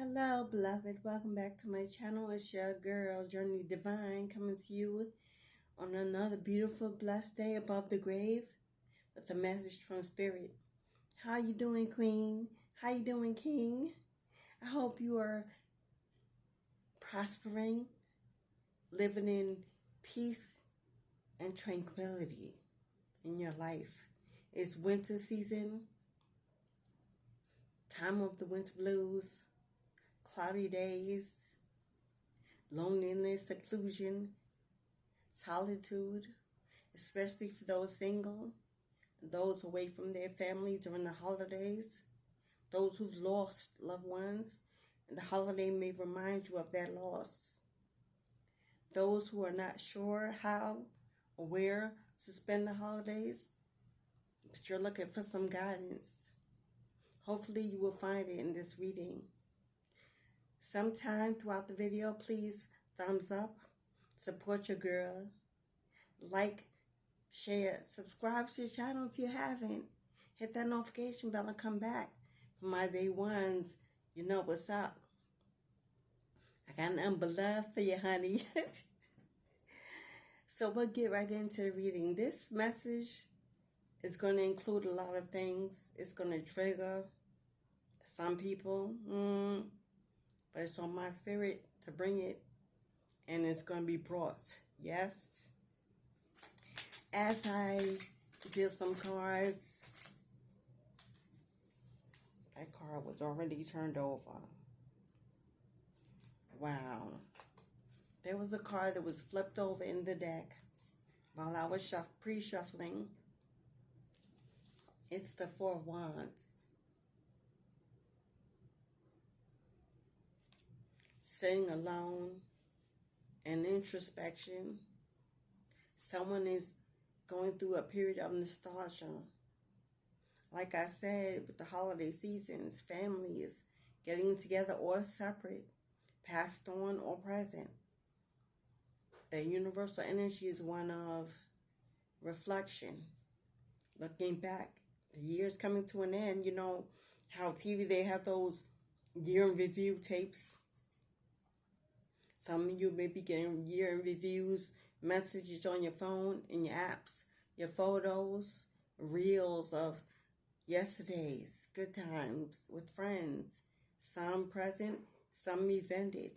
Hello, beloved. Welcome back to my channel. It's your girl, Journey Divine, coming to you on another beautiful, blessed day above the grave with a message from Spirit. How you doing, Queen? How you doing, King? I hope you are prospering, living in peace and tranquility in your life. It's winter season, time of the winter blues, cloudy days, loneliness, seclusion, solitude, especially for those single, those away from their family during the holidays, those who've lost loved ones, and the holiday may remind you of that loss. Those who are not sure how or where to spend the holidays, but you're looking for some guidance. Hopefully you will find it in this reading. Sometime throughout the video, please thumbs up, support your girl, like, share, subscribe to the channel if you haven't. Hit that notification bell and come back. For my day ones, you know what's up. I got nothing but love for you, honey. So we'll get right into the reading. This message is going to include a lot of things. It's going to trigger some people, but it's on my spirit to bring it, and it's going to be brought. Yes. As I did some cards, that card was already turned over. Wow. There was a card that was flipped over in the deck while I was pre-shuffling. It's the Four of Wands. Sitting alone and introspection. Someone is going through a period of nostalgia. Like I said, with the holiday seasons, families getting together or separate, passed on or present. The universal energy is one of reflection, looking back. The year's coming to an end. You know how TV, they have those year in review tapes. Some of you may be getting year in reviews, messages on your phone, in your apps, your photos, reels of yesterday's good times with friends. Some present, some evented.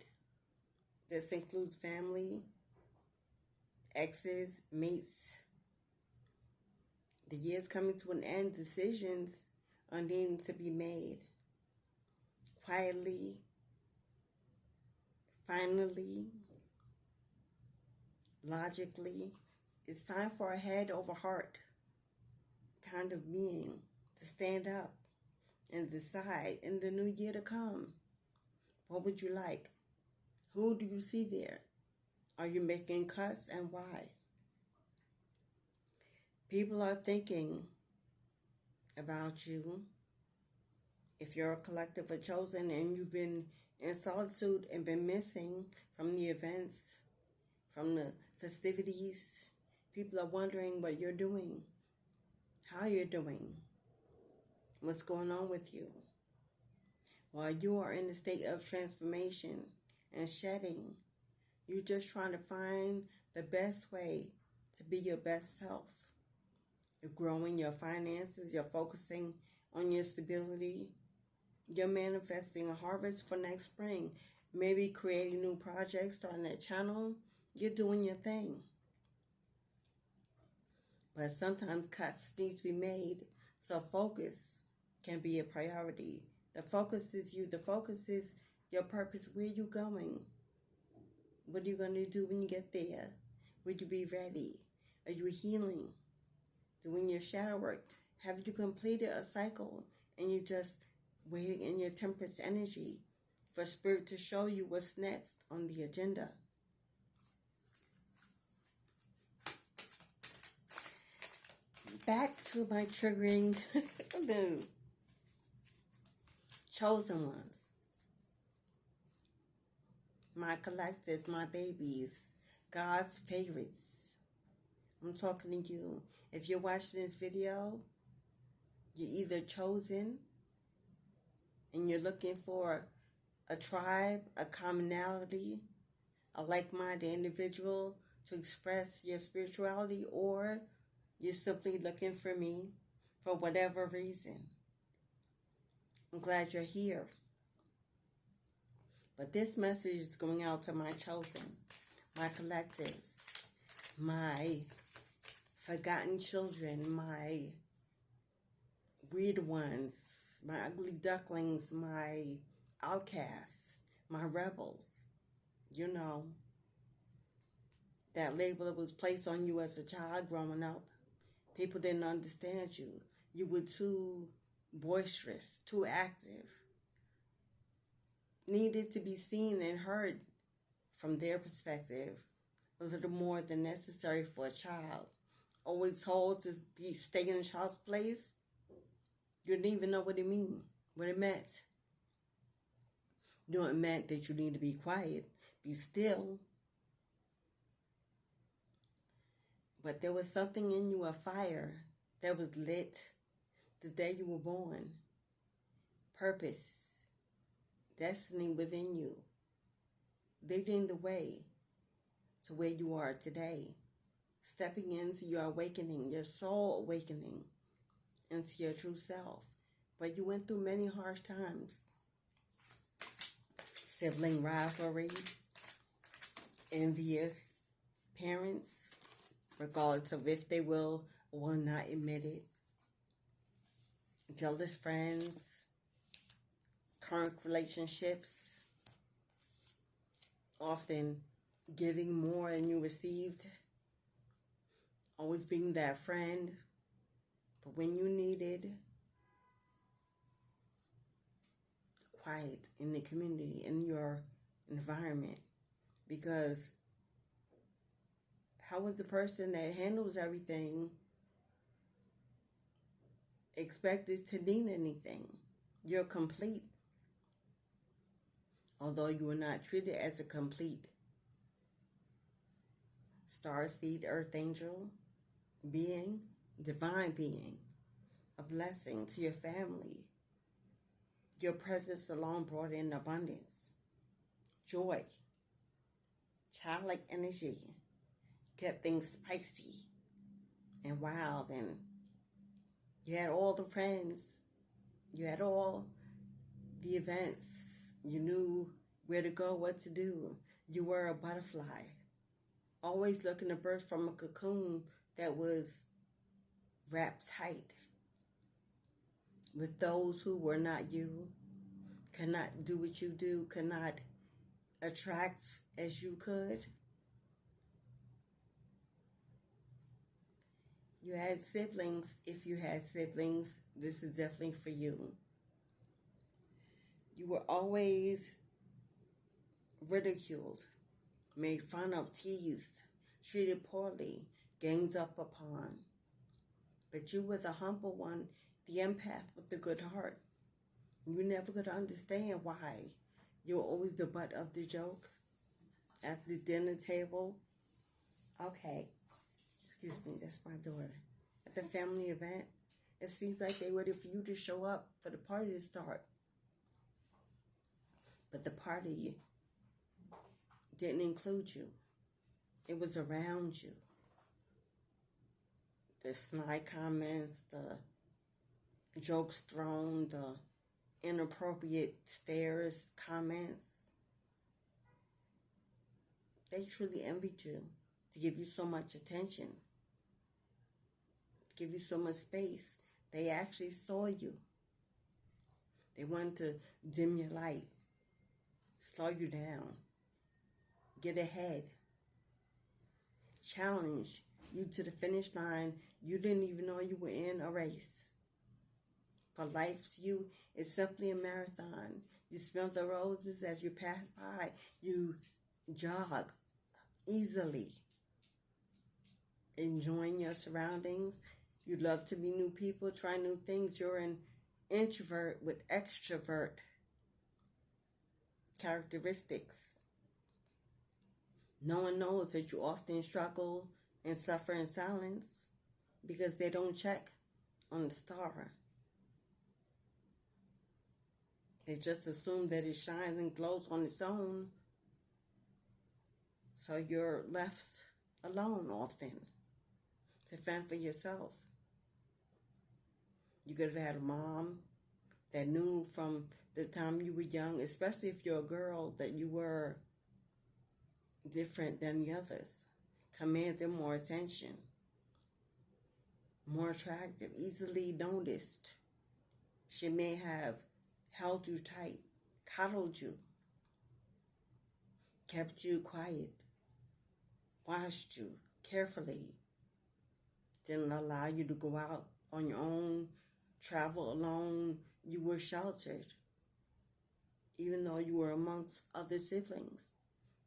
This includes family, exes, mates. The year's coming to an end. Decisions are needing to be made. Quietly, finally, logically, it's time for a head over heart kind of being to stand up and decide in the new year to come. What would you like? Who do you see there? Are you making cuts, and why? People are thinking about you. If you're a collective or chosen and you've been in solitude and been missing from the events, from the festivities, people are wondering what you're doing, how you're doing, what's going on with you. While you are in a state of transformation and shedding, you're just trying to find the best way to be your best self. You're growing your finances, you're focusing on your stability, you're manifesting a harvest for next spring, maybe creating new projects, starting that channel, you're doing your thing. But sometimes cuts need to be made, so focus can be a priority. The focus is you. The focus is your purpose. Where you going? What are you going to do when you get there? Would you be ready? Are you healing? Doing your shadow work? Have you completed a cycle and you just waiting in your temperance energy for spirit to show you what's next on the agenda? Back to my triggering news. Chosen ones. My collectors, my babies, God's favorites. I'm talking to you. If you're watching this video, you're either chosen and you're looking for a tribe, a commonality, a like-minded individual to express your spirituality, or you're simply looking for me for whatever reason. I'm glad you're here. But this message is going out to my chosen, my collectives, my forgotten children, my weird ones, my ugly ducklings, my outcasts, my rebels. You know, that label that was placed on you as a child growing up. People didn't understand you. You were too boisterous, too active. Needed to be seen and heard from their perspective a little more than necessary for a child. Always told to stay in a child's place. You didn't even know what it meant. You know, it meant that you need to be quiet, be still. But there was something in you, a fire that was lit the day you were born. Purpose, destiny within you, leading the way to where you are today. Stepping into your awakening, your soul awakening into your true self. But you went through many harsh times. Sibling rivalry, envious parents, regardless of if they will or will not admit it. Jealous friends, current relationships, often giving more than you received. Always being that friend, but when you needed quiet in the community, in your environment, because how is the person that handles everything expected to need anything? You're complete, although you are not treated as a complete starseed earth angel being, divine being, a blessing to your family. Your presence alone brought in abundance, joy, childlike energy, kept things spicy and wild, and you had all the friends, you had all the events, you knew where to go, what to do. You were a butterfly, always looking to burst from a cocoon that was wrapped tight with those who were not you, could not do what you do, could not attract as you could. You had siblings. If you had siblings, this is definitely for you. You were always ridiculed, made fun of, teased, treated poorly, ganged up upon. But you were the humble one, the empath with the good heart. You never could understand why you were always the butt of the joke at the dinner table. Okay, excuse me, that's my daughter. At the family event, it seems like they waited for you to show up for the party to start. But the party didn't include you. It was around you. The snide comments, the jokes thrown, the inappropriate stares, comments. They truly envied you to give you so much attention, to give you so much space. They actually saw you. They wanted to dim your light, slow you down, get ahead, challenge you to the finish line. You didn't even know you were in a race. For life to you is simply a marathon. You smell the roses as you pass by. You jog easily, enjoying your surroundings. You love to meet new people, try new things. You're an introvert with extrovert characteristics. No one knows that you often struggle and suffer in silence because they don't check on the star. They just assume that it shines and glows on its own. So you're left alone often to fend for yourself. You could have had a mom that knew from the time you were young, especially if you're a girl, that you were different than the others, commanded more attention, more attractive, easily noticed. She may have held you tight, coddled you, kept you quiet, watched you carefully, didn't allow you to go out on your own, travel alone. You were sheltered, even though you were amongst other siblings.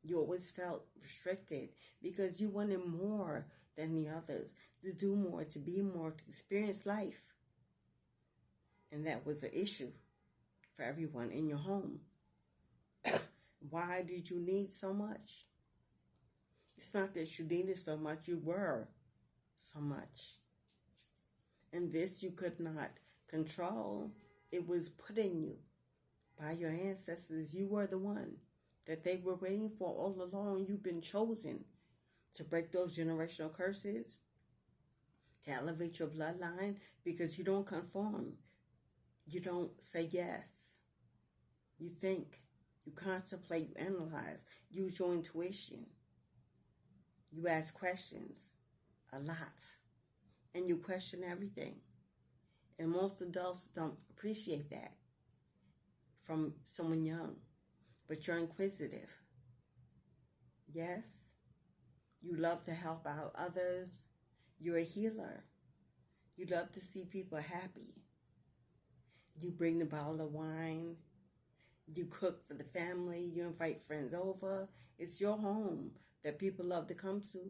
You always felt restricted because you wanted more than the others, to do more, to be more, to experience life. And that was an issue for everyone in your home. Why did you need so much? It's not that you needed so much, you were so much. And this you could not control. It was put in you by your ancestors. You were the one that they were waiting for all along. You've been chosen to break those generational curses, to elevate your bloodline, because you don't conform. You don't say yes. You think, you contemplate, you analyze, use your intuition. You ask questions a lot, and you question everything. And most adults don't appreciate that from someone young. But you're inquisitive. Yes, you love to help out others. You're a healer. You love to see people happy. You bring the bottle of wine. You cook for the family. You invite friends over. It's your home that people love to come to.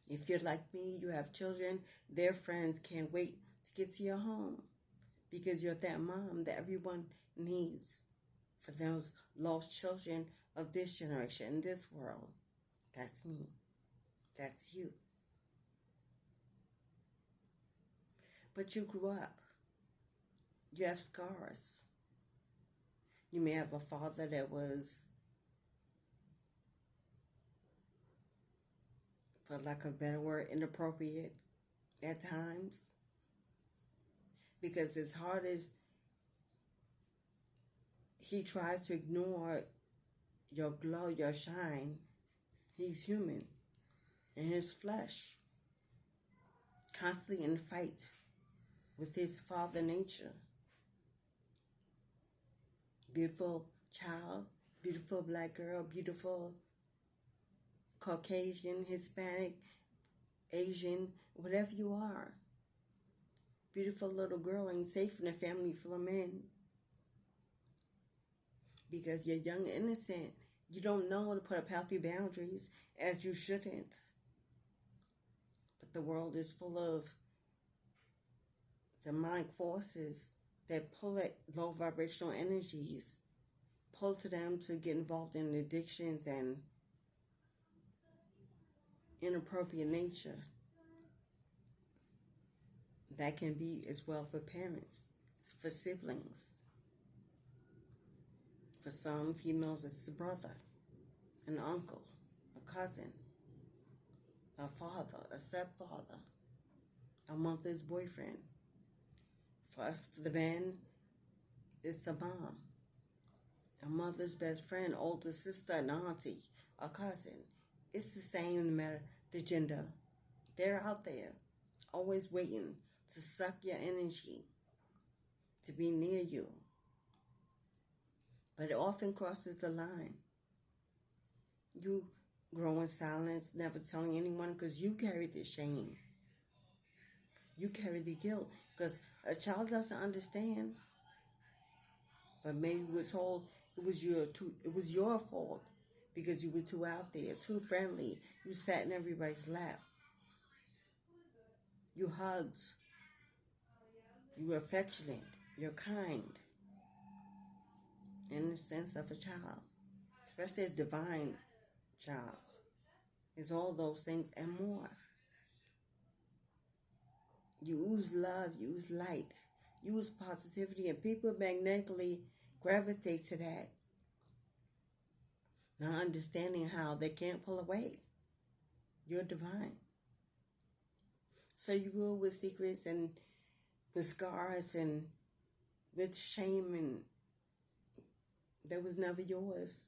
If you're like me, you have children, their friends can't wait to get to your home because you're that mom that everyone needs for those lost children of this generation, this world. That's me. That's you. But you grew up. You have scars. You may have a father that was, for lack of a better word, inappropriate at times. Because as hard as he tries to ignore your glow, your shine, he's human in his flesh, constantly in fight with his father nature. Beautiful child, beautiful black girl, beautiful Caucasian, Hispanic, Asian, whatever you are. Beautiful little girl ain't safe in a family full of men. Because you're young and innocent. You don't know to put up healthy boundaries, as you shouldn't. But the world is full of demonic forces that pull at low vibrational energies, pull to them to get involved in addictions and inappropriate nature. That can be as well for parents, for siblings. For some females, it's a brother, an uncle, a cousin, a father, a stepfather, a mother's boyfriend. For us, for the men, it's a mom, a mother's best friend, older sister, an auntie, a cousin. It's the same no matter the gender. They're out there, always waiting to suck your energy, to be near you. But it often crosses the line. You grow in silence, never telling anyone, because you carry the shame. You carry the guilt, because a child doesn't understand. But maybe we're told it was your fault because you were too out there, too friendly. You sat in everybody's lap. You hugged. You were affectionate. You're kind. In the sense of a child, especially a divine child, is all those things and more. You ooze love, you ooze light. use positivity, and people magnetically gravitate to that, not understanding how they can't pull away. You're divine. So you grew with secrets and with scars and with shame, and that was never yours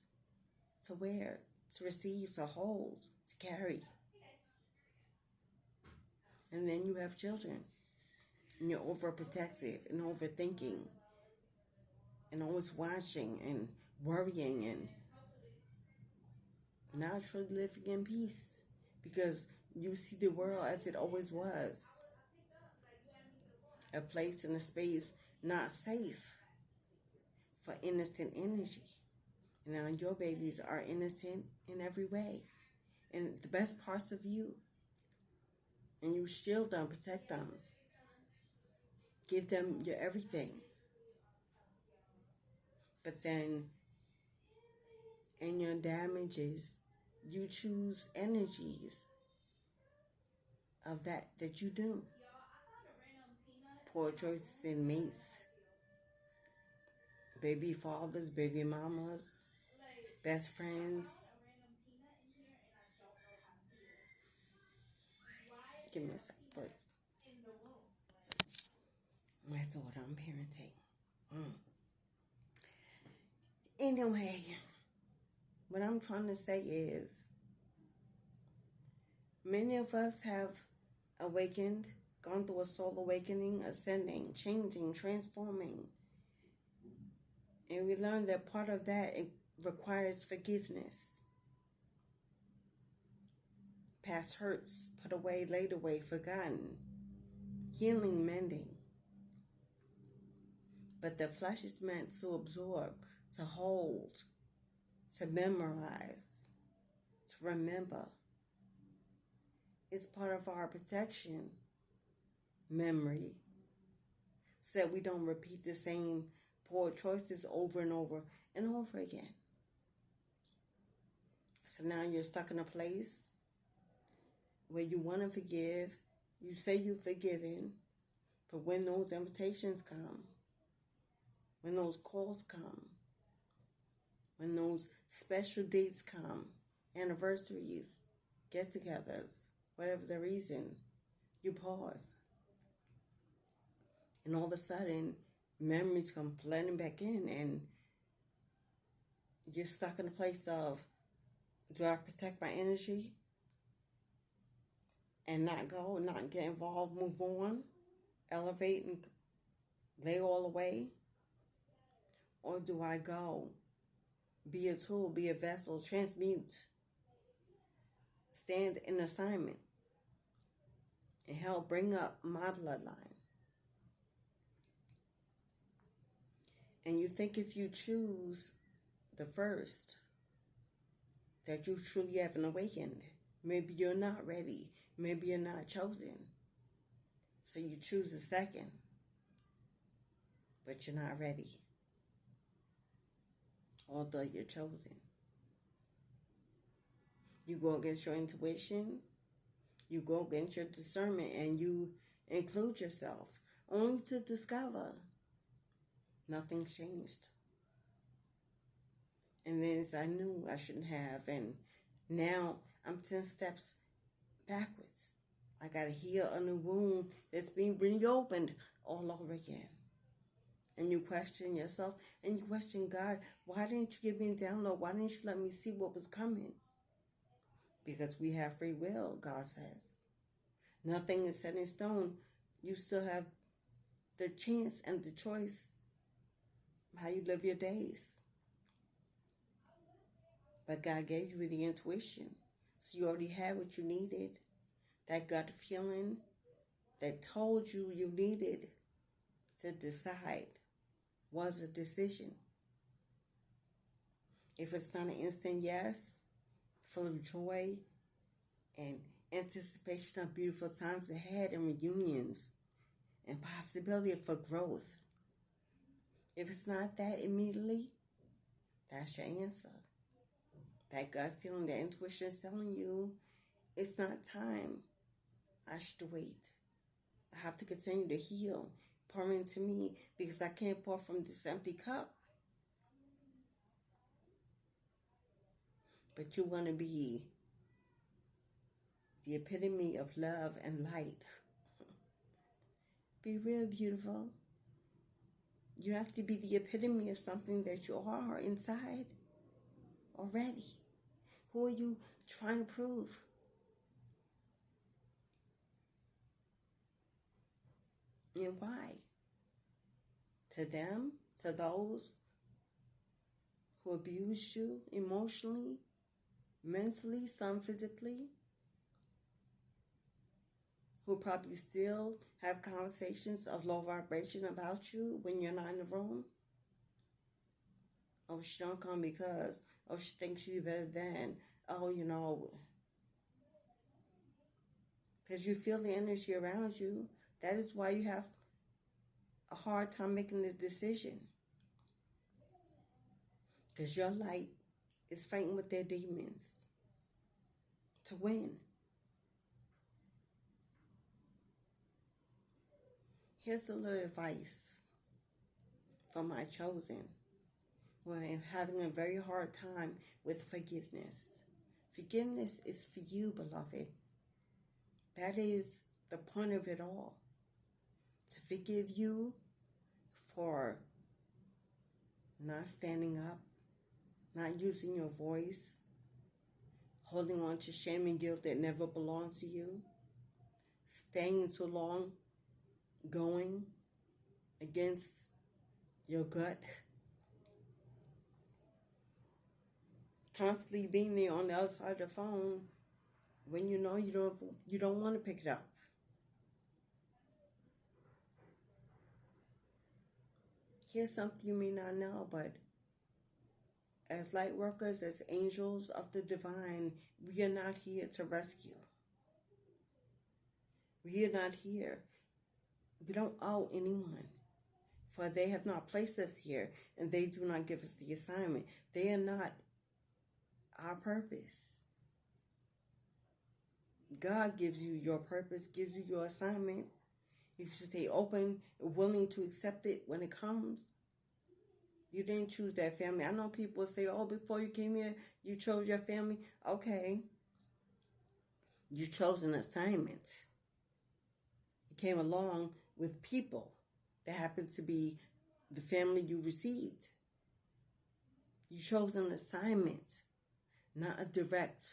to wear, to receive, to hold, to carry. And then you have children, and you're overprotective and overthinking and always watching and worrying and not truly living in peace because you see the world as it always was. A place and a space not safe for innocent energy. Now your babies are innocent in every way, and the best parts of you. And you shield them, protect them, give them your everything. But then in your damages, you choose energies of that you do. Poor choices in mates, baby fathers, baby mamas, best friends. Give me a second, please. My daughter, I'm parenting. Anyway, what I'm trying to say is, many of us have awakened, gone through a soul awakening, ascending, changing, transforming. And we learned that part of that, it requires forgiveness. Past hurts, put away, laid away, forgotten. Healing, mending. But the flesh is meant to absorb, to hold, to memorize, to remember. It's part of our protection, memory, so that we don't repeat the same poor choices over and over and over again. So now you're stuck in a place where you want to forgive, you say you've forgiven, but when those invitations come, when those calls come, when those special dates come, anniversaries, get-togethers, whatever the reason, you pause. And all of a sudden, memories come flooding back in, and you're stuck in a place of, do I protect my energy and not go, not get involved, move on, elevate and lay all away? Or do I go, be a tool, be a vessel, transmute, stand in assignment, and help bring up my bloodline? And you think if you choose the first, that you truly haven't awakened. Maybe you're not ready. Maybe you're not chosen. So you choose the second, but you're not ready, although you're chosen. You go against your intuition, you go against your discernment, and you include yourself, only to discover nothing's changed. And then I knew I shouldn't have, and now I'm 10 steps backwards. I got to heal a new wound that's being reopened all over again. And you question yourself, and you question God. Why didn't you give me a download? Why didn't you let me see what was coming? Because we have free will, God says. Nothing is set in stone. You still have the chance and the choice how you live your days. But God gave you the intuition. So you already had what you needed. That gut feeling that told you you needed to decide was a decision. If it's not an instant yes, full of joy and anticipation of beautiful times ahead and reunions and possibility for growth. If it's not that immediately, that's your answer. That gut feeling, that intuition is telling you it's not time. I should wait. I have to continue to heal, pour into me because I can't pour from this empty cup. But you want to be the epitome of love and light. Be real, beautiful. You have to be the epitome of something that you are inside already. Who are you trying to prove? And why? To them, to those who abused you emotionally, mentally, some physically, who probably still have conversations of low vibration about you when you're not in the room. Oh, she don't come because, oh, she thinks she's better than, oh, you know, because you feel the energy around you. That is why you have a hard time making this decision. Because your light is fighting with their demons to win. Here's a little advice for my chosen who are having a very hard time with forgiveness. Forgiveness is for you, beloved. That is the point of it all. To forgive you for not standing up, not using your voice, holding on to shame and guilt that never belonged to you, staying too long, going against your gut, constantly being there on the other side of the phone when you know you don't want to pick it up. Here's something you may not know, but as light workers, as angels of the divine, we are not here to rescue. We are not here. We don't owe anyone, for they have not placed us here, and they do not give us the assignment. They are not our purpose. God gives you your purpose, gives you your assignment. If you stay open and willing to accept it when it comes. You didn't choose that family. I know people say, oh, before you came here, you chose your family. Okay. You chose an assignment. You came along with people that happened to be the family you received. You chose an assignment, not a direct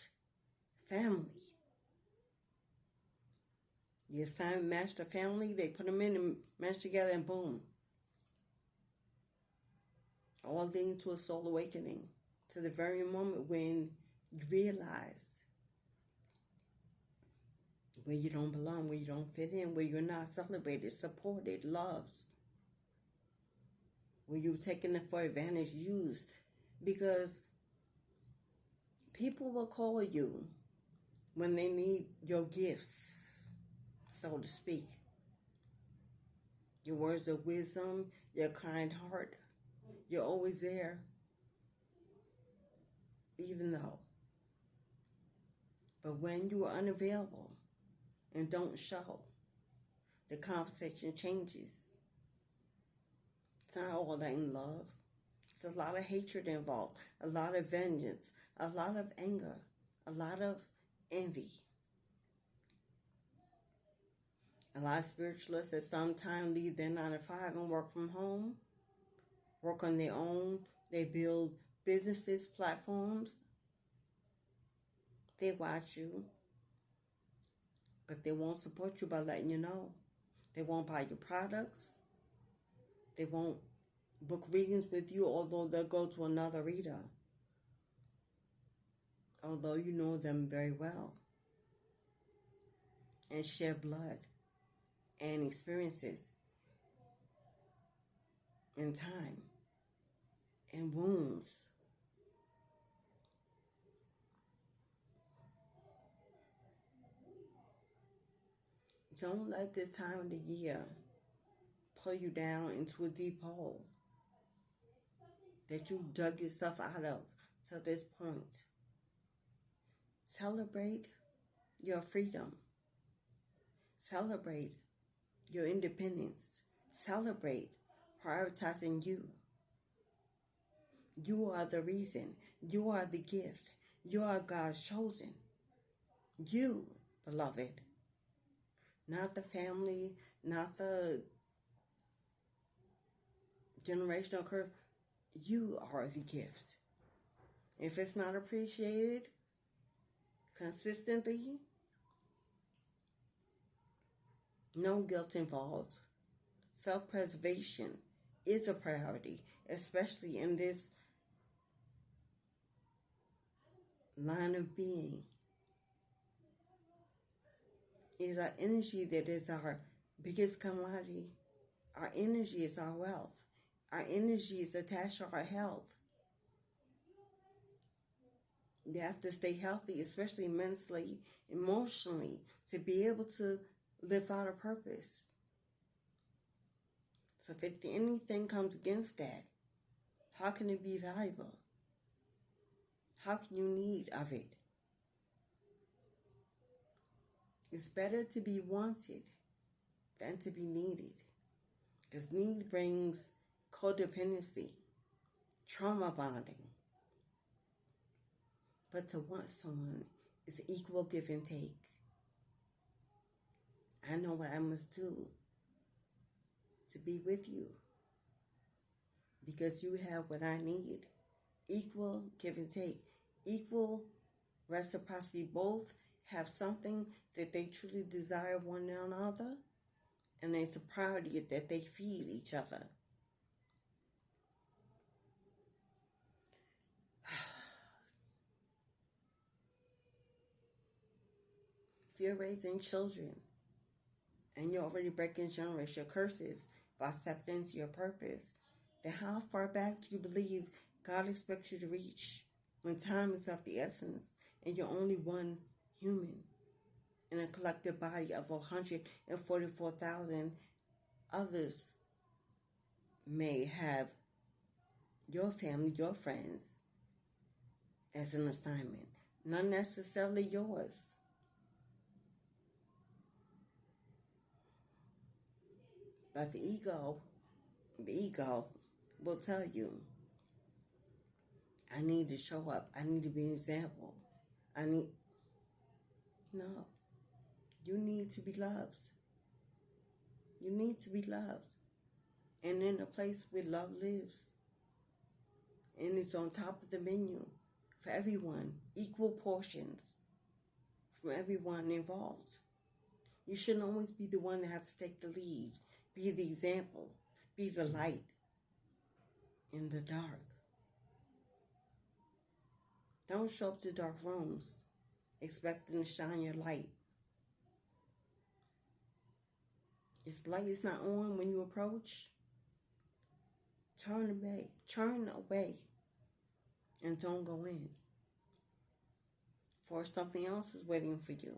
family. The assignment matched the family. They put them in and matched together and boom. All leading to a soul awakening, to the very moment when you realize where you don't belong, where you don't fit in, where you're not celebrated, supported, loved, where you're taken for advantage, used. Because people will call you when they need your gifts, so to speak. Your words of wisdom, your kind heart. You're always there, even though. But when you are unavailable and don't show, the conversation changes. It's not all that in love. It's a lot of hatred involved, a lot of vengeance, a lot of anger, a lot of envy. A lot of spiritualists at some time leave their 9 to 5 and work from home. Work on their own. They build businesses, platforms. They watch you. But they won't support you by letting you know. They won't buy your products. They won't book readings with you, although they'll go to another reader. Although you know them very well. And share blood and experiences and time and wounds. Don't let this time of the year pull you down into a deep hole that you dug yourself out of to this point. Celebrate your freedom. Celebrate your independence. Celebrate prioritizing you. You are the reason. You are the gift. You are God's chosen. You, beloved. Not the family, not the generational curse. You are the gift. If it's not appreciated consistently, no guilt involved. Self-preservation is a priority, especially in this line of being. It is our energy that is our biggest commodity. Our energy is our wealth. Our energy is attached to our health. You have to stay healthy, especially mentally, emotionally, to be able to live out a purpose. So if anything comes against that, how can it be valuable? How can you need of it? It's better to be wanted than to be needed. Because need brings codependency, trauma bonding. But to want someone is equal give and take. I know what I must do to be with you because you have what I need. Equal give and take. Equal reciprocity. Both have something that they truly desire of one another, and it's a priority that they feed each other. If you're raising children and you're already breaking generational curses by stepping into your purpose, then how far back do you believe God expects you to reach when time is of the essence and you're only one human in a collective body of 144,000 others may have your family, your friends as an assignment, not necessarily yours. But the ego will tell you, I need to show up. I need to be an example. No. You need to be loved. You need to be loved. And in a place where love lives. And it's on top of the menu for everyone. Equal portions from everyone involved. You shouldn't always be the one that has to take the lead. Be the example. Be the light in the dark. Don't show up to dark rooms expecting to shine your light. If light is not on when you approach, turn away, and don't go in. For something else is waiting for you.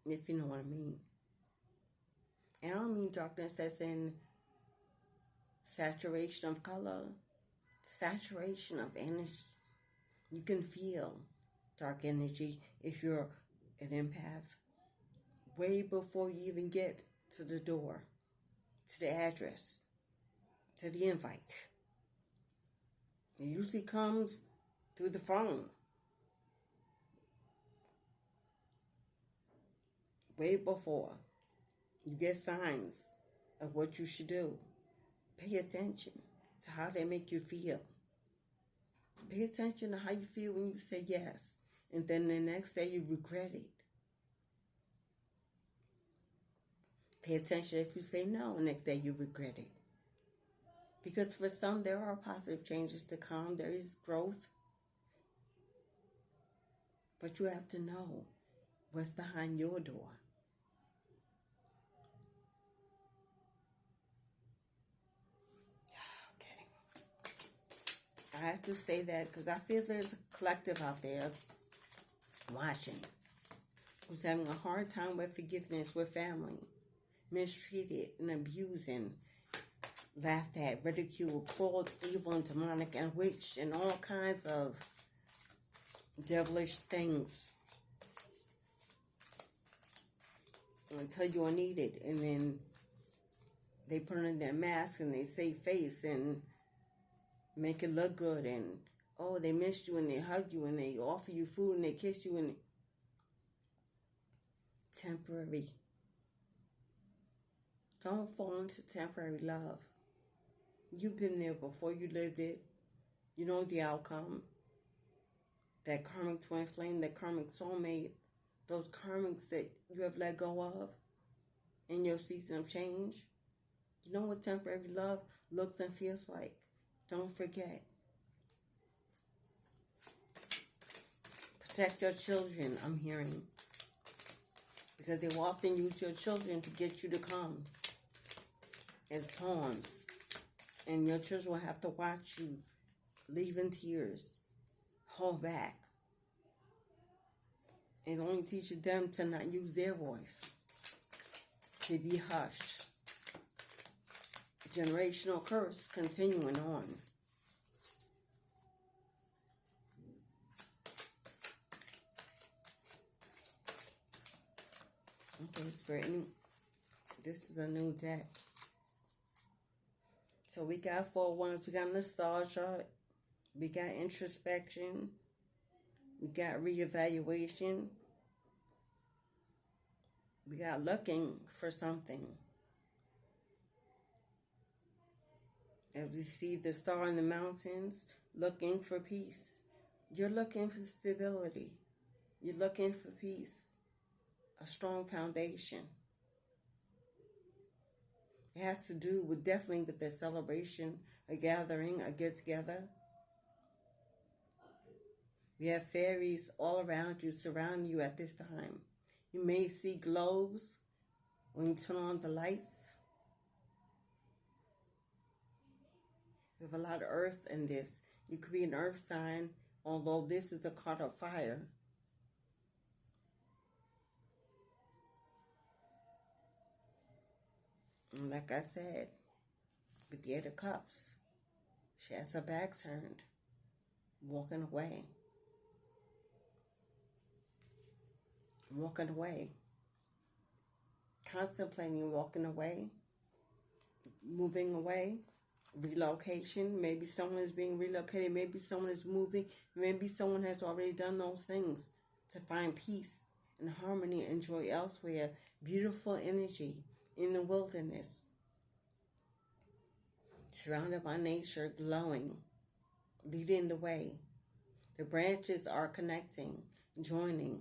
If you know what I mean. And I don't mean darkness that's in saturation of color, saturation of energy. You can feel dark energy if you're an empath way before you even get to the door, to the address, to the invite. It usually comes through the phone. Way before you get signs of what you should do. Pay attention to how they make you feel. Pay attention to how you feel when you say yes, and then the next day you regret it. Pay attention if you say no, and the next day you regret it. Because for some, there are positive changes to come. There is growth. But you have to know what's behind your door. I have to say that because I feel there's a collective out there watching who's having a hard time with forgiveness with family, mistreated and abused and laughed at, ridiculed, called evil and demonic and witch and all kinds of devilish things. until you're needed, and then they put on their mask and they save face and make it look good, and oh, they missed you, and they hug you, and they offer you food, and they kiss you, and temporary. Don't fall into temporary love. You've been there before, you lived it. You know the outcome. That karmic twin flame, that karmic soulmate, those karmics that you have let go of in your season of change. You know what temporary love looks and feels like. Don't forget. Protect your children, I'm hearing. Because they will often use your children to get you to come as pawns. And your children will have to watch you leave in tears. Hold back. It only teaches them to not use their voice. To be hushed. Generational curse continuing on. Okay, Spirit, this is a new deck. So we got 4 wands, we got nostalgia, we got introspection, we got reevaluation, we got looking for something. As we see the star in the mountains, looking for peace. You're looking for stability. You're looking for peace. A strong foundation. It has to do with definitely with a celebration, a gathering, a get-together. We have fairies all around you, surrounding you at this time. You may see globes when you turn on the lights. We have a lot of earth in this. You could be an earth sign, although this is a card of fire. And like I said, with the 8 of Cups, she has her back turned, walking away. Walking away. Contemplating walking away. Moving away. Relocation. Maybe someone is being relocated. Maybe someone is moving. Maybe someone has already done those things to find peace and harmony and joy elsewhere. Beautiful energy in the wilderness. Surrounded by nature, glowing, leading the way. The branches are connecting, joining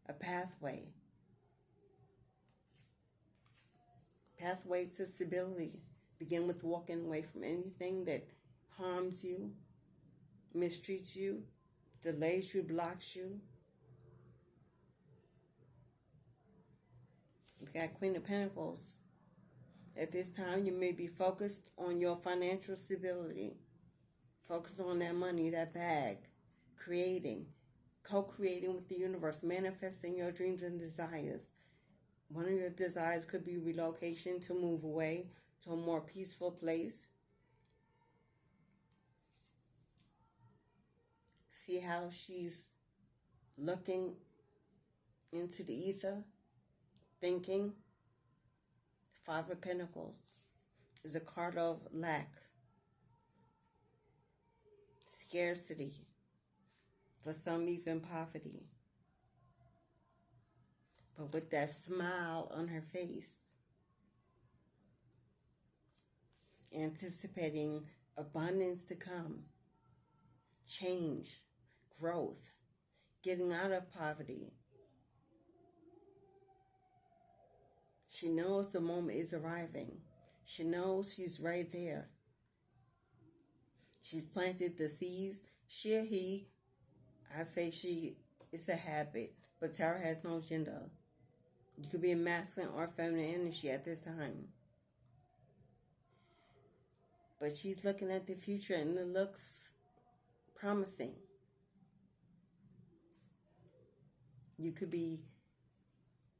a pathway. Pathways to stability. Begin with walking away from anything that harms you, mistreats you, delays you, blocks you. You got Queen of Pentacles. At this time, you may be focused on your financial stability. Focus on that money, that bag. Creating. Co-creating with the universe. Manifesting your dreams and desires. One of your desires could be relocation, to move away to a more peaceful place. See how she's looking into the ether, thinking. 5 of Pentacles is a card of lack, scarcity, for some even poverty. But with that smile on her face, anticipating abundance to come, change, growth, getting out of poverty. She knows the moment is arriving. She knows she's right there. She's planted the seeds. She or he, I say she, it's a habit, but tarot has no gender. You could be a masculine or feminine energy at this time. But she's looking at the future and it looks promising. You could be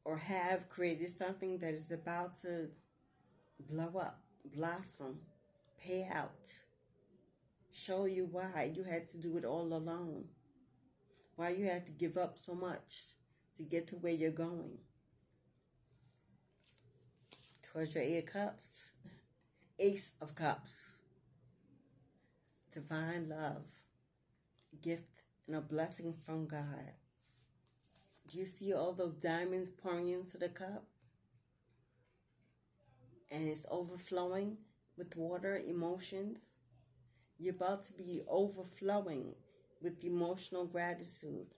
or have created something that is about to blow up, blossom, pay out. Show you why you had to do it all alone. Why you had to give up so much to get to where you're going. towards your 8 of Cups. Ace of Cups. Divine love. Gift and a blessing from God. Do you see all those diamonds pouring into the cup? And it's overflowing with water, emotions. You're about to be overflowing with emotional gratitude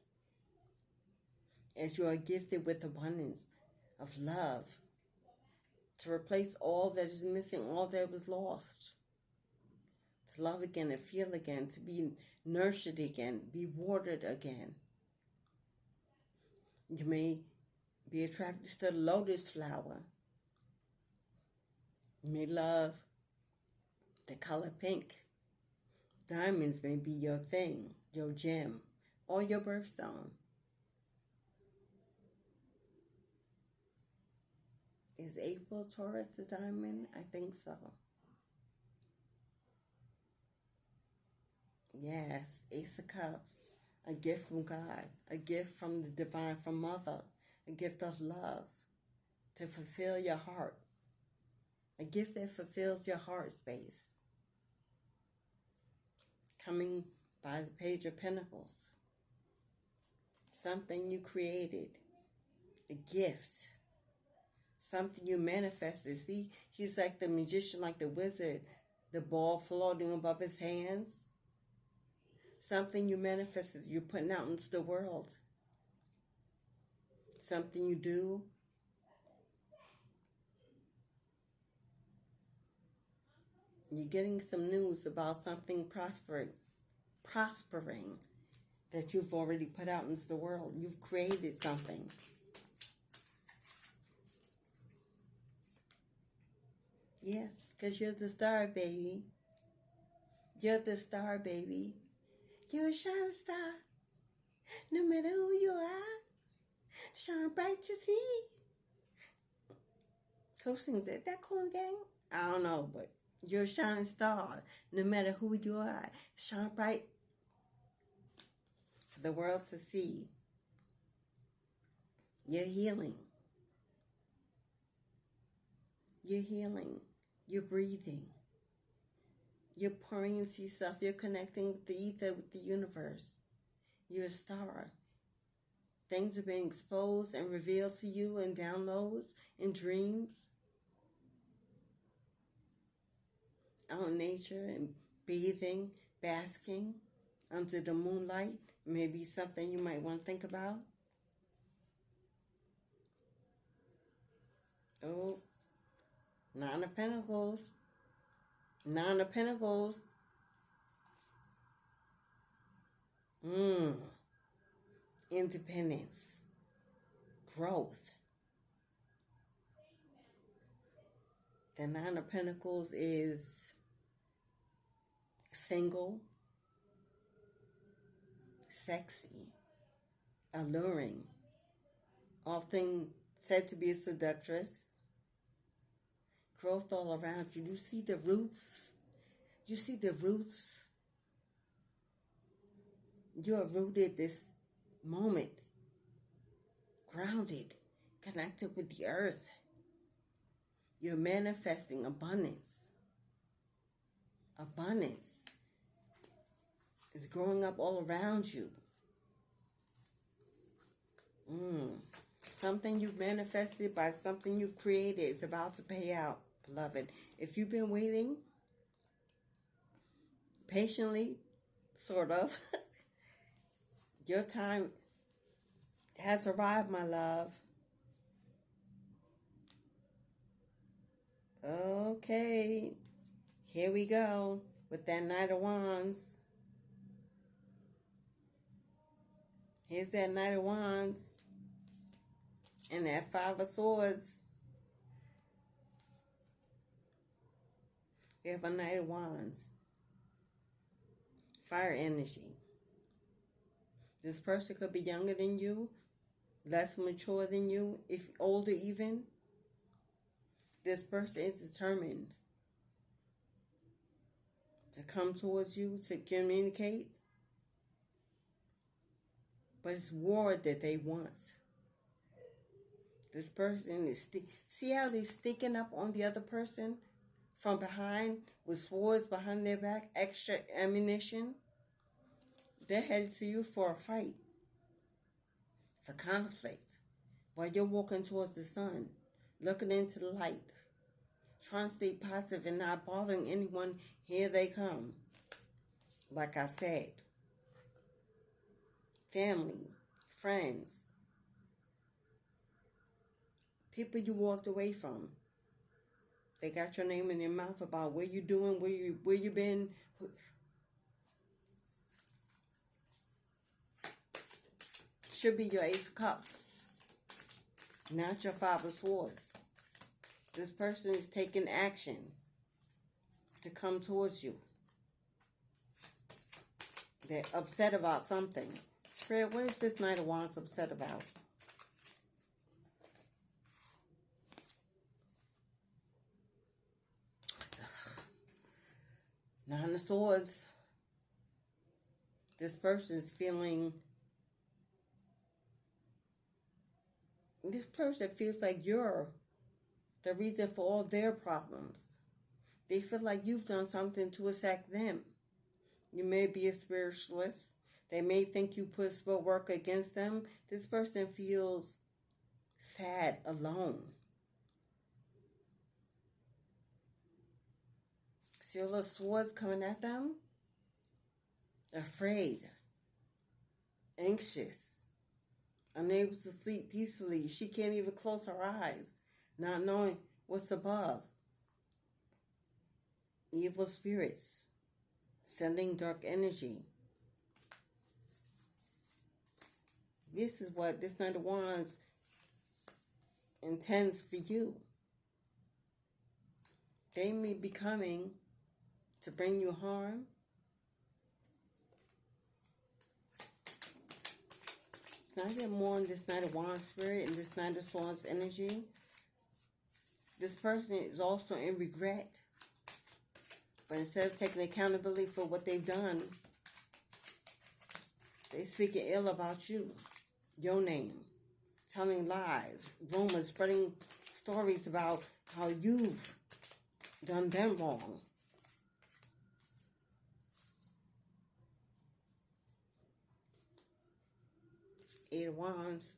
as you are gifted with abundance of love to replace all that is missing, all that was lost. To love again and feel again, to be nurtured again, be watered again. You may be attracted to the lotus flower. You may love the color pink. Diamonds may be your thing, your gem, or your birthstone. Is April Taurus the diamond? I think so. Yes, Ace of Cups. A gift from God. A gift from the divine, from Mother. A gift of love to fulfill your heart. A gift that fulfills your heart space. Coming by the Page of Pentacles. Something you created. A gift. Something you manifested. See, he's like the magician, like the wizard. The ball floating above his hands. Something you manifested, you're putting out into the world. Something you do. You're getting some news about something prospering that you've already put out into the world. You've created something. Yeah, because you're the star, baby. You're the star, baby. You're a shining star. No matter who you are, shine bright, you see. Who sings that? That Corn Gang? I don't know, but you're a shining star. No matter who you are, shine bright for the world to see. You're healing. You're healing. You're breathing. You're pouring into yourself. You're connecting with the ether, with the universe. You're a star. Things are being exposed and revealed to you in downloads, in dreams, out in nature, and bathing, basking under the moonlight. Maybe something you might want to think about. Oh, Nine of Pentacles. Nine of Pentacles. Independence. Growth. The Nine of Pentacles is single, sexy, alluring, often said to be a seductress. Growth all around you. You see the roots. You see the roots. You are rooted this moment, grounded, connected with the earth. You're manifesting abundance. Abundance is growing up all around you. Something you've manifested by something you've created is about to pay out, beloved. If you've been waiting patiently, sort of, your time has arrived, my love. Okay, here we go with that Knight of Wands. Here's that Knight of Wands and that Five of Swords. We have a Knight of Wands. Fire energy. This person could be younger than you, less mature than you, if older even. This person is determined to come towards you, to communicate. But it's war that they want. This person is, see how they're sneaking up on the other person from behind with swords behind their back, extra ammunition? They're headed to you for a fight, for conflict, while you're walking towards the sun, looking into the light, trying to stay positive and not bothering anyone. Here they come. Like I said, family, friends, people you walked away from. They got your name in their mouth about where you doing, where you been. Should be your Ace of Cups, not your Five of Swords. This person is taking action to come towards you. They're upset about something. Spirit, what is this Knight of Wands upset about? Nine of Swords. This person is feeling... This person feels like you're the reason for all their problems. They feel like you've done something to attack them. You may be a spiritualist. They may think you put spell work against them. This person feels sad, alone. See all those swords coming at them? Afraid, anxious, unable to sleep peacefully. She can't even close her eyes, not knowing what's above. Evil spirits, sending dark energy. This is what this Knight of Wands intends for you. They may be coming to bring you harm. Can I get more on this Knight of Wands spirit and this Knight of Swords energy? This person is also in regret. But instead of taking accountability for what they've done, they're speaking ill about you, your name, telling lies, rumors, spreading stories about how you've done them wrong. Eight of Wands.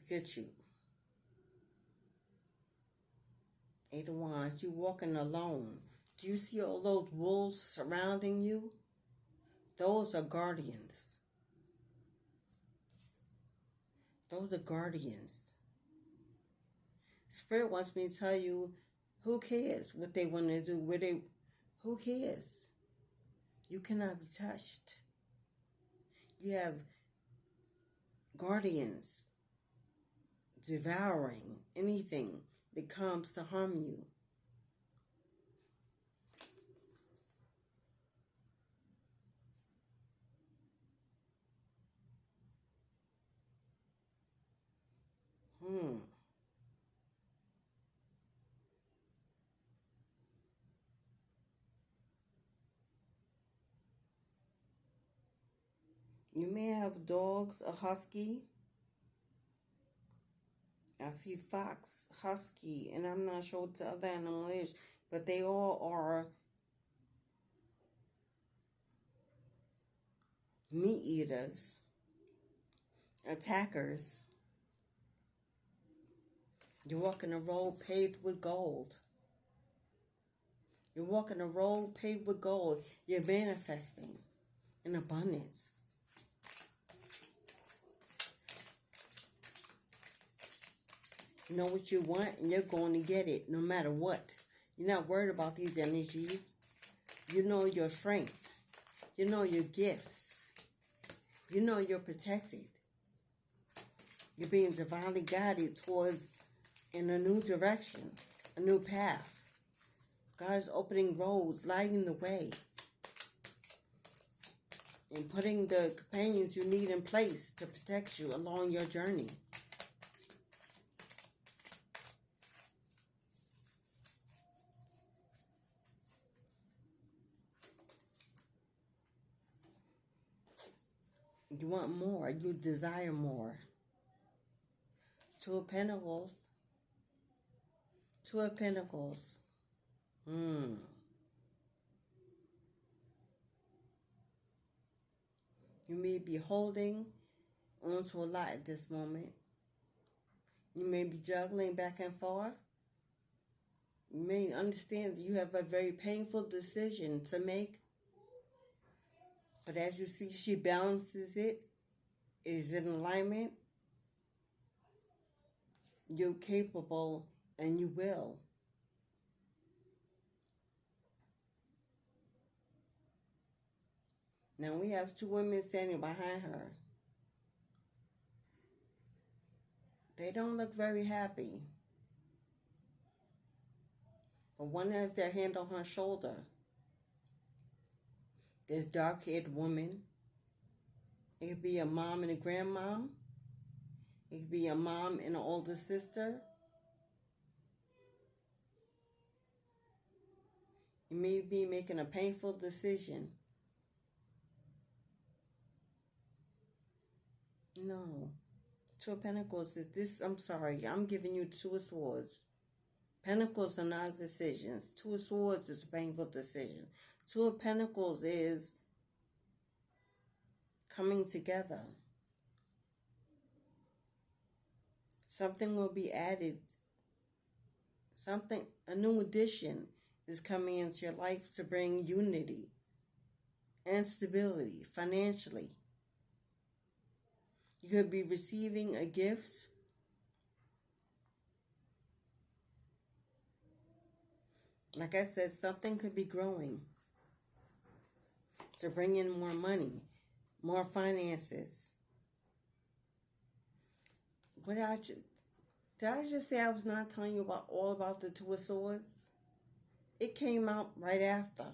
Look at you. Eight of Wands. You walking alone. Do you see all those wolves surrounding you? Those are guardians. Those are guardians. Spirit wants me to tell you, who cares what they want to do? Who cares? You cannot be touched. You have guardians devouring anything that comes to harm you. You may have dogs, a husky. I see fox, husky, and I'm not sure what the other animal is, but they all are meat eaters, attackers. You're walking a road paved with gold. You're walking a road paved with gold. You're manifesting in abundance. You know what you want, and you're going to get it no matter what. You're not worried about these energies. You know your strength. You know your gifts. You know you're protected. You're being divinely guided towards in a new direction, a new path. God is opening roads, lighting the way, and putting the companions you need in place to protect you along your journey. You want more. You desire more. Two of Pentacles. Two of Pentacles. You may be holding on to a lot at this moment. You may be juggling back and forth. You may understand that you have a very painful decision to make. But as you see, she balances it. It is in alignment. You're capable and you will. Now we have two women standing behind her. They don't look very happy. But one has their hand on her shoulder. This dark-haired woman. It could be a mom and a grandmom. It could be a mom and an older sister. You may be making a painful decision. No. Two of Pentacles is this. I'm sorry. I'm giving you Two of Swords. Pentacles are not decisions. Two of Swords is a painful decision. Two of Pentacles is coming together. Something will be added. A new addition is coming into your life to bring unity and stability financially. You could be receiving a gift. Like I said, something could be growing to bring in more money, more finances. Did I just say I was not telling you all about the Two of Swords? It came out right after.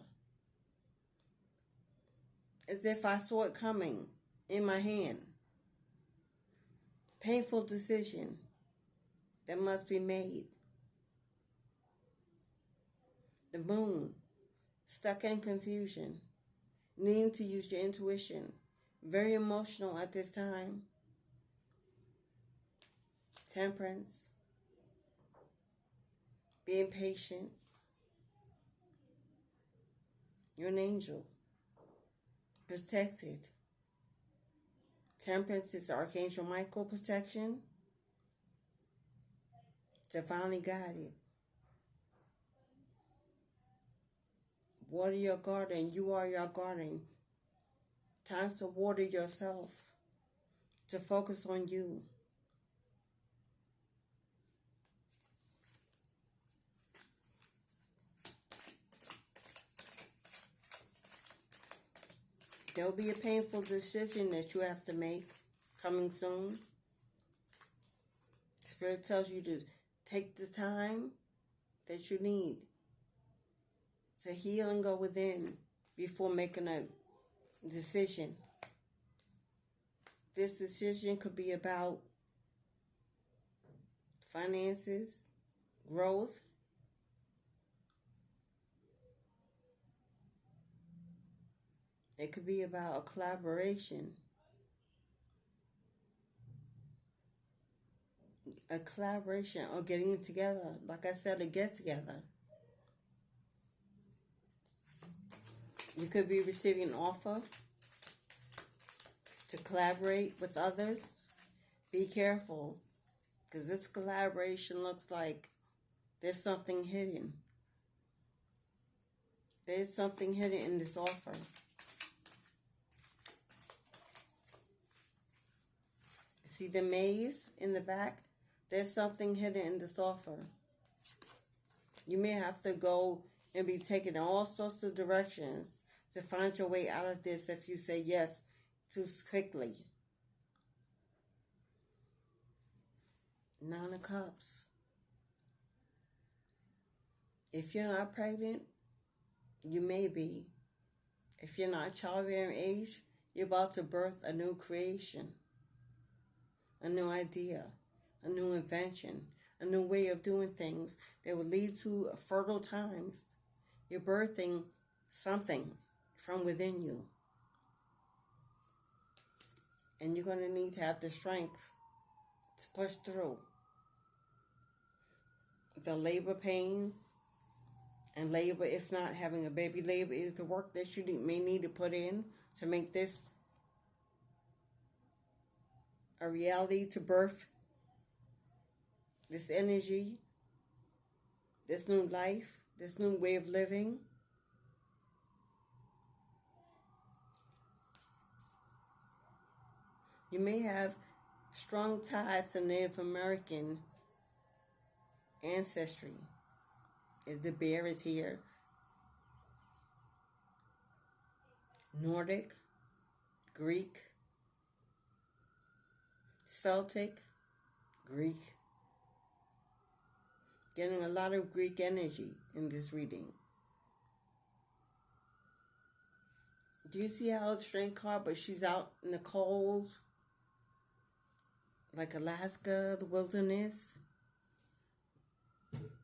As if I saw it coming in my hand. Painful decision that must be made. The Moon, stuck in confusion, needing to use your intuition. Very emotional at this time. Temperance, being patient. You're an angel, protected. Temperance is Archangel Michael protection, divinely guided. Water your garden. You are your garden. Time to water yourself, to focus on you. There will be a painful decision that you have to make coming soon. Spirit tells you to take the time that you need to heal and go within before making a decision. This decision could be about finances, growth, it could be about a collaboration. A collaboration or getting together. Like I said, a get together. You could be receiving an offer to collaborate with others. Be careful, because this collaboration looks like there's something hidden. There's something hidden in this offer. See the maze in the back? There's something hidden in this offer. You may have to go and be taken in all sorts of directions to find your way out of this if you say yes too quickly. Nine of Cups. If you're not pregnant, you may be. If you're not childbearing age, you're about to birth a new creation. A new idea, a new invention, a new way of doing things that will lead to fertile times. You're birthing something from within you. And you're going to need to have the strength to push through the labor pains. And labor, if not having a baby, labor is the work that you may need to put in to make this a reality, to birth this energy, this new life, this new way of living. You may have strong ties to Native American ancestry, as the bear is here. Nordic, Greek, Celtic, Greek. Getting a lot of Greek energy in this reading. Do you see how it's strength card, but she's out in the cold, like Alaska, the wilderness?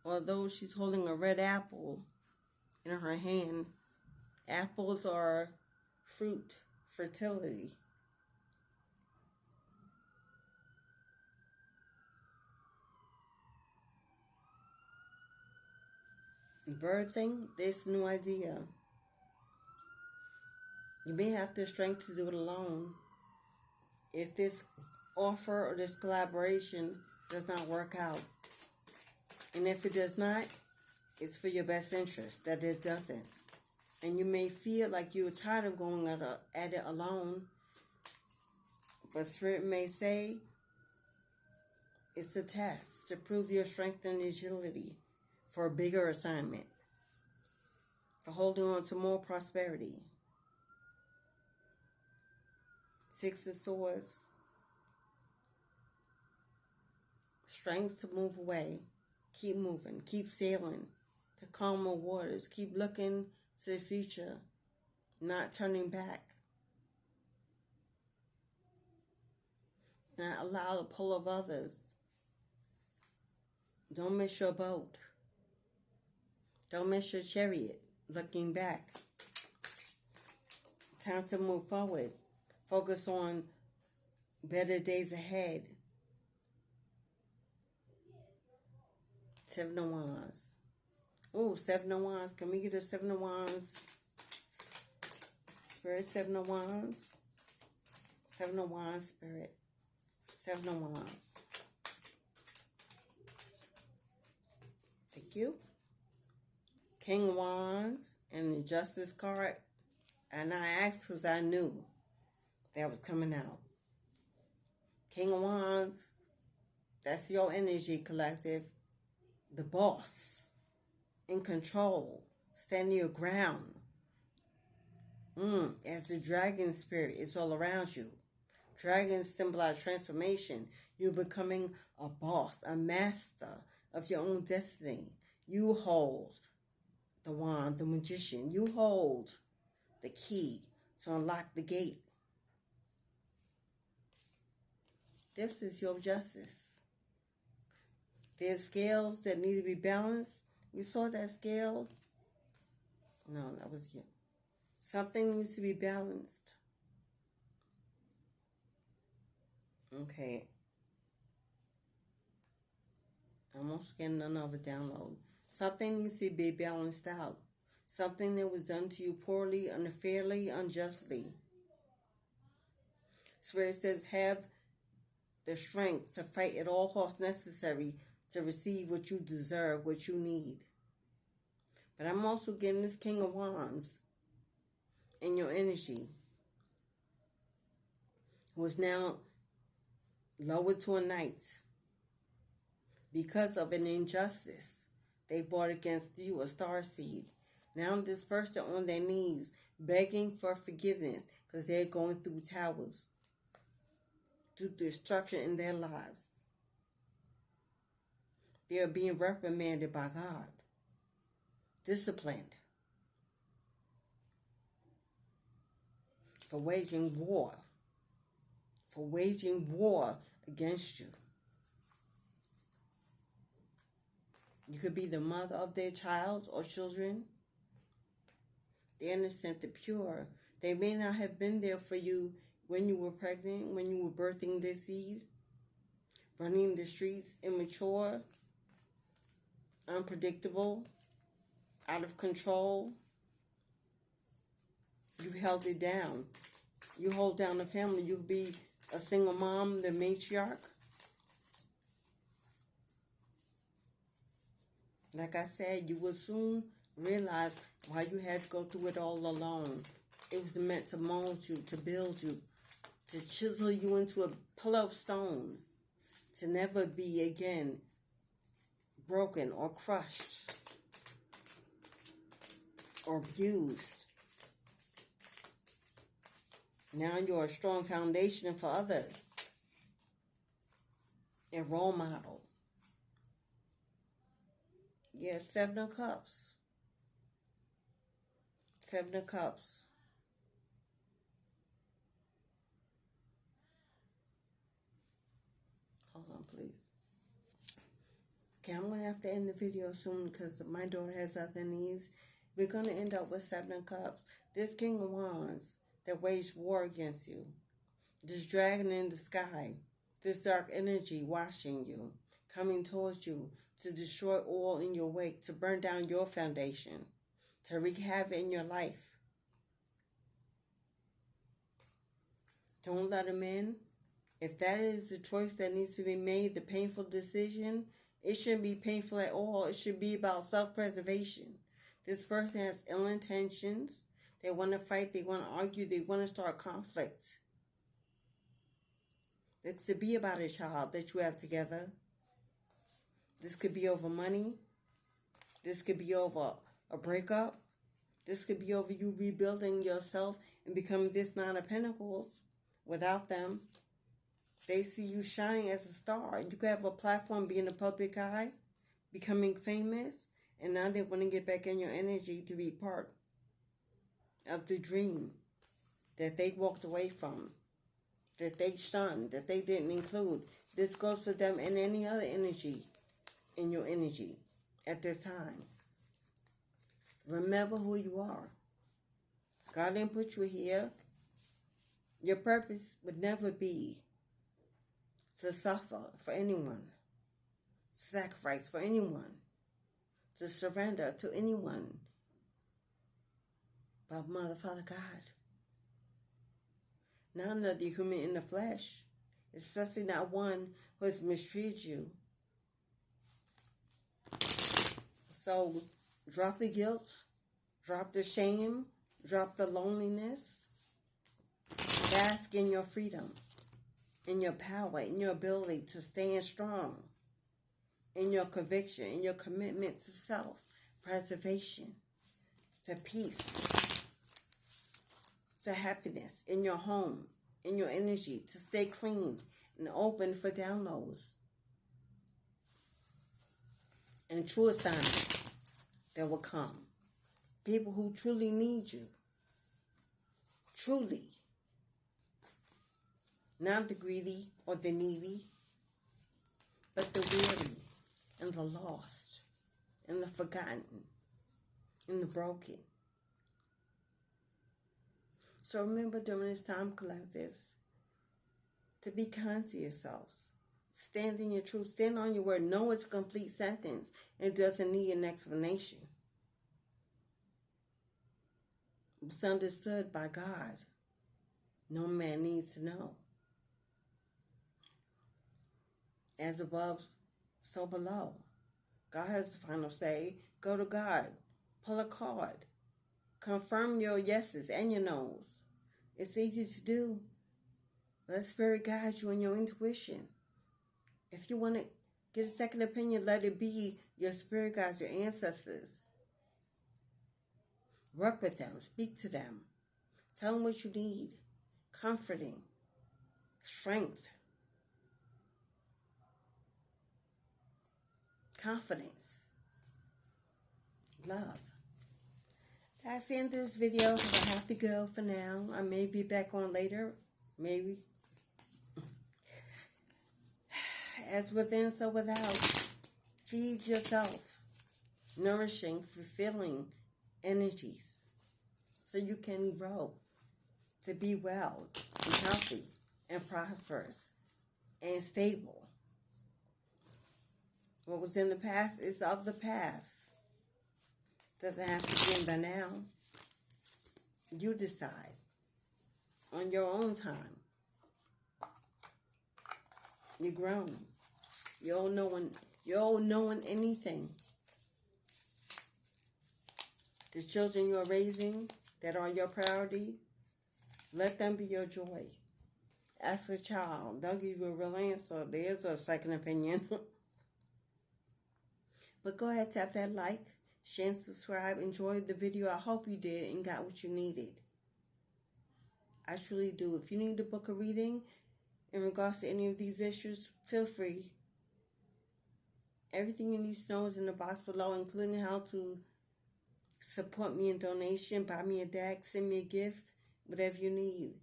Although she's holding a red apple in her hand, apples are fruit, fertility. Birthing this new idea. You may have the strength to do it alone. If this offer or this collaboration does not work out. And if it does not, it's for your best interest that it doesn't. And you may feel like you're tired of going at it alone. But Spirit may say, it's a test to prove your strength and agility for a bigger assignment, for holding on to more prosperity. 6 of Swords. Strength to move away. Keep moving. Keep sailing to calmer waters. Keep looking to the future. Not turning back. Not allow the pull of others. Don't miss your boat. Don't miss your chariot. Looking back. Time to move forward. Focus on better days ahead. 7 of Wands. Oh, 7 of Wands. Can we get a 7 of Wands? Spirit, 7 of Wands. 7 of Wands, Spirit. 7 of Wands. Thank you. King of Wands and the Justice card. And I asked because I knew that was coming out. King of Wands. That's your energy, collective. The boss. In control. Standing your ground. As the dragon spirit, it's all around you. Dragons symbolize transformation. You're becoming a boss, a master of your own destiny. You hold the wand, the magician. You hold the key to unlock the gate. This is your justice. There's scales that need to be balanced. You saw that scale? No, that was you. Something needs to be balanced. Okay. I'm almost getting another download. Something needs to be balanced out. Something that was done to you poorly, unfairly, unjustly. Spirit says, have the strength to fight at all costs necessary to receive what you deserve, what you need. But I'm also getting this King of Wands in your energy, who is now lowered to a knight because of an injustice they brought against you, a starseed. Now this person on their knees begging for forgiveness because they're going through towers, through destruction in their lives. They are being reprimanded by God, disciplined for waging war against you. You could be the mother of their child or children. The innocent, the pure. They may not have been there for you when you were pregnant, when you were birthing this seed, running the streets, immature, unpredictable, out of control. You've held it down. You hold down the family. You'll be a single mom, the matriarch. Like I said, you will soon realize why you had to go through it all alone. It was meant to mold you, to build you, to chisel you into a pillar of stone, to never be again broken or crushed or abused. Now you're a strong foundation for others, a role model. Yes, Seven of Cups. Seven of Cups. Hold on, please. Okay, I'm going to have to end the video soon because my daughter has other needs. We're going to end up with Seven of Cups. This King of Wands that waged war against you. This dragon in the sky. This dark energy watching you, coming towards you to destroy all in your wake, to burn down your foundation, to wreak havoc in your life. Don't let him in. If that is the choice that needs to be made, the painful decision, it shouldn't be painful at all. It should be about self-preservation. This person has ill intentions. They want to fight. They want to argue. They want to start conflict. This could be about a child that you have together. This could be over money. This could be over a breakup. This could be over you rebuilding yourself and becoming this Nine of Pentacles without them. They see you shining as a star. You could have a platform, be in the public eye, becoming famous, and now they want to get back in your energy to be part of the dream that they walked away from, that they shunned, that they didn't include. This goes for them and any other energy in your energy at this time. Remember who you are. God didn't put you here. Your purpose would never be to suffer for anyone, to sacrifice for anyone, to surrender to anyone but Mother, Father, God. Not another human in the flesh, especially not one who has mistreated you. So drop the guilt, drop the shame, drop the loneliness. Bask in your freedom, in your power, in your ability to stand strong, in your conviction, in your commitment to self-preservation, to peace, to happiness, in your home, in your energy, to stay clean and open for downloads and true assignments that will come. People who truly need you. Truly. Not the greedy or the needy, but the weary and the lost and the forgotten and the broken. So remember during this time, collectives, to be kind to yourselves. Stand in your truth. Stand on your word. Know it's a complete sentence. It doesn't need an explanation. It's understood by God. No man needs to know. As above, so below. God has the final say. Go to God. Pull a card. Confirm your yeses and your nos. It's easy to do. Let Spirit guide you in your intuition. If you want to get a second opinion, let it be your spirit guides, your ancestors. Work with them. Speak to them. Tell them what you need. Comforting. Strength. Confidence. Love. That's the end of this video. I have to go for now. I may be back on later. Maybe. As within, so without. Feed yourself. Nourishing, fulfilling energies. So you can grow. To be well. and healthy and prosperous and stable. What was in the past is of the past. Doesn't have to be in the now. You decide on your own time. You're grown. You're all knowing anything. The children you're raising that are your priority, let them be your joy. Ask a child. They'll give you a real answer. There's a second opinion. But go ahead, tap that like, share, and subscribe. Enjoy the video. I hope you did and got what you needed. I truly do. If you need to book a reading in regards to any of these issues, feel free. Everything you need to know is in the box below, including how to support me in donation, buy me a deck, send me a gift, whatever you need.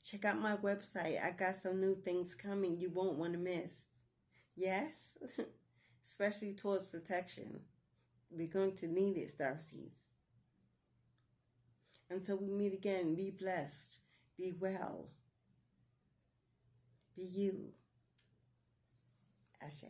Check out my website. I got some new things coming you won't want to miss. Yes? Especially towards protection. We're going to need it, Starseeds. Until we meet again, be blessed, be well, be you. Ashe.